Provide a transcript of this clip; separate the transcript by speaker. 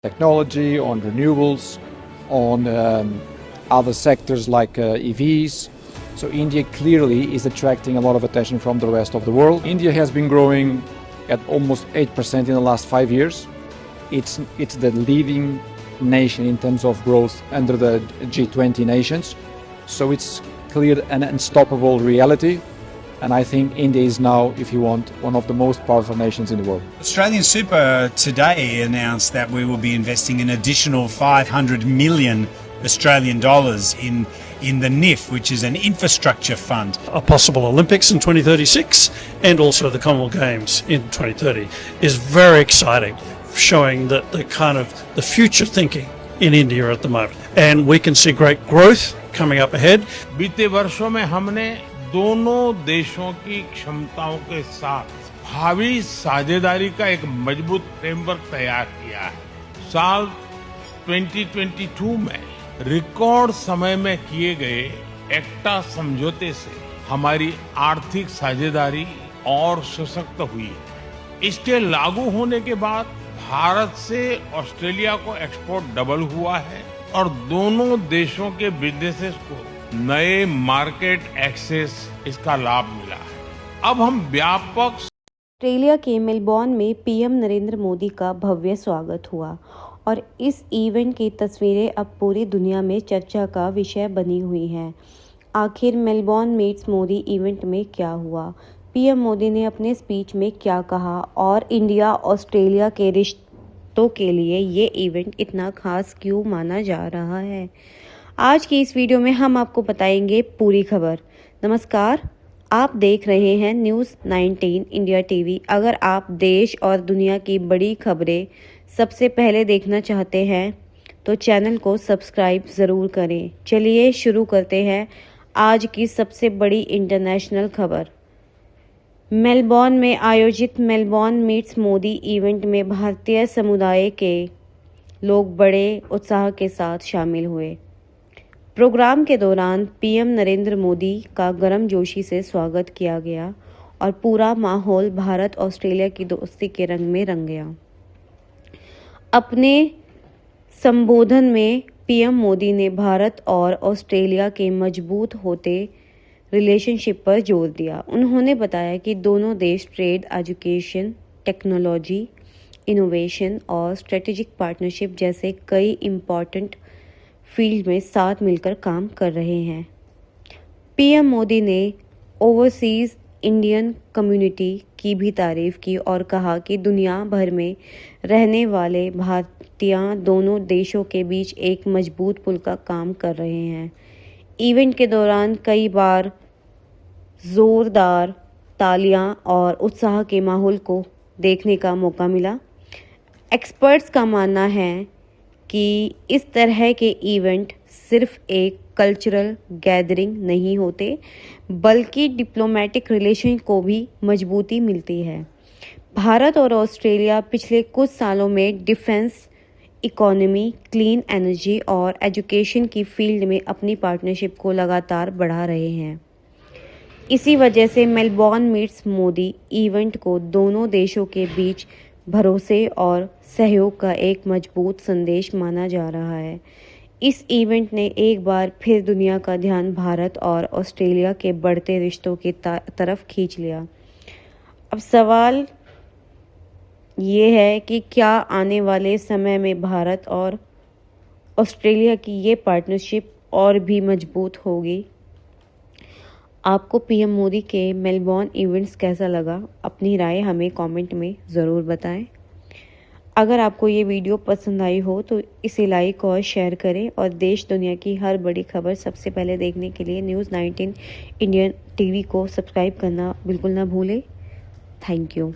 Speaker 1: technology, on renewables, on other sectors like EVs. So India clearly is attracting a lot of attention from the rest of the world. India has been growing at almost 8% in the last 5 years. It's the leading nation in terms of growth under the G20 nations. So it's clear an unstoppable reality. And I think India is now, if you want, one of the most powerful nations in the world.
Speaker 2: Australian Super today announced that we will be investing an additional 500 million Australian dollars in the NIF, which is an infrastructure fund.
Speaker 3: A possible Olympics in 2036 and also the Commonwealth Games in 2030 is very exciting, showing that the future thinking in India at the moment. And we can see great growth coming up ahead.
Speaker 4: बीते वर्षों में हमने दोनों देशों की क्षमताओं के साथ भावी साझेदारी का एक मजबूत फ्रेमवर्क तैयार किया है। साल 2022 में रिकॉर्ड समय में किए गए एक्टा समझौते से हमारी आर्थिक साझेदारी और सशक्त हुई है। इसके लागू होने के बाद भारत से ऑस्ट्रेलिया को एक्सपोर्ट डबल हुआ है और दोनों देशों के बिजनेसेस को नए मार्केट एक्सेस इसका लाभ मिला है। अब हम व्यापक
Speaker 5: ऑस्ट्रेलिया के मेलबॉर्न में पीएम नरेंद्र मोदी का भव्य स्वागत हुआ और इस इवेंट की तस्वीरें अब पूरी दुनिया में चर्चा का विषय बनी हुई हैं। आखिर मेलबॉर्न मीट्स मोदी इवेंट में क्या हुआ, पीएम मोदी ने अपने स्पीच में क्या कहा और इंडिया ऑस्ट्रेलिया के रिश्तों के लिए ये इवेंट इतना खास क्यों माना जा रहा है, आज की इस वीडियो में हम आपको बताएंगे पूरी खबर। नमस्कार, आप देख रहे हैं न्यूज़ 19 इंडिया टीवी। अगर आप देश और दुनिया की बड़ी खबरें सबसे पहले देखना चाहते हैं तो चैनल को सब्सक्राइब ज़रूर करें। चलिए शुरू करते हैं आज की सबसे बड़ी इंटरनेशनल खबर। मेलबॉर्न में आयोजित मेलबॉर्न मीट्स मोदी इवेंट में भारतीय समुदाय के लोग बड़े उत्साह के साथ शामिल हुए। प्रोग्राम के दौरान पीएम नरेंद्र मोदी का गर्मजोशी से स्वागत किया गया और पूरा माहौल भारत ऑस्ट्रेलिया की दोस्ती के रंग में रंग गया। अपने संबोधन में पीएम मोदी ने भारत और ऑस्ट्रेलिया के मजबूत होते रिलेशनशिप पर जोर दिया। उन्होंने बताया कि दोनों देश ट्रेड, एजुकेशन, टेक्नोलॉजी, इनोवेशन और स्ट्रेटेजिक पार्टनरशिप जैसे कई इम्पॉर्टेंट फील्ड में साथ मिलकर काम कर रहे हैं। पीएम मोदी ने ओवरसीज़ इंडियन कम्युनिटी की भी तारीफ की और कहा कि दुनिया भर में रहने वाले भारतीय दोनों देशों के बीच एक मजबूत पुल का काम कर रहे हैं। इवेंट के दौरान कई बार ज़ोरदार तालियां और उत्साह के माहौल को देखने का मौका मिला। एक्सपर्ट्स का मानना है कि इस तरह के इवेंट सिर्फ एक कल्चरल गैदरिंग नहीं होते, बल्कि डिप्लोमेटिक रिलेशन को भी मजबूती मिलती है। भारत और ऑस्ट्रेलिया पिछले कुछ सालों में डिफेंस, इकोनॉमी, क्लीन एनर्जी और एजुकेशन की फील्ड में अपनी पार्टनरशिप को लगातार बढ़ा रहे हैं। इसी वजह से मेलबॉर्न मीट्स मोदी इवेंट को दोनों देशों के बीच भरोसे और सहयोग का एक मजबूत संदेश माना जा रहा है। इस इवेंट ने एक बार फिर दुनिया का ध्यान भारत और ऑस्ट्रेलिया के बढ़ते रिश्तों की तरफ खींच लिया। अब सवाल ये है कि क्या आने वाले समय में भारत और ऑस्ट्रेलिया की ये पार्टनरशिप और भी मजबूत होगी। आपको पीएम मोदी के मेलबॉर्न इवेंट्स कैसा लगा, अपनी राय हमें कमेंट में ज़रूर बताएं। अगर आपको ये वीडियो पसंद आई हो तो इसे लाइक और शेयर करें और देश दुनिया की हर बड़ी खबर सबसे पहले देखने के लिए न्यूज़ 19 इंडियन टीवी को सब्सक्राइब करना बिल्कुल ना भूलें। Thank you.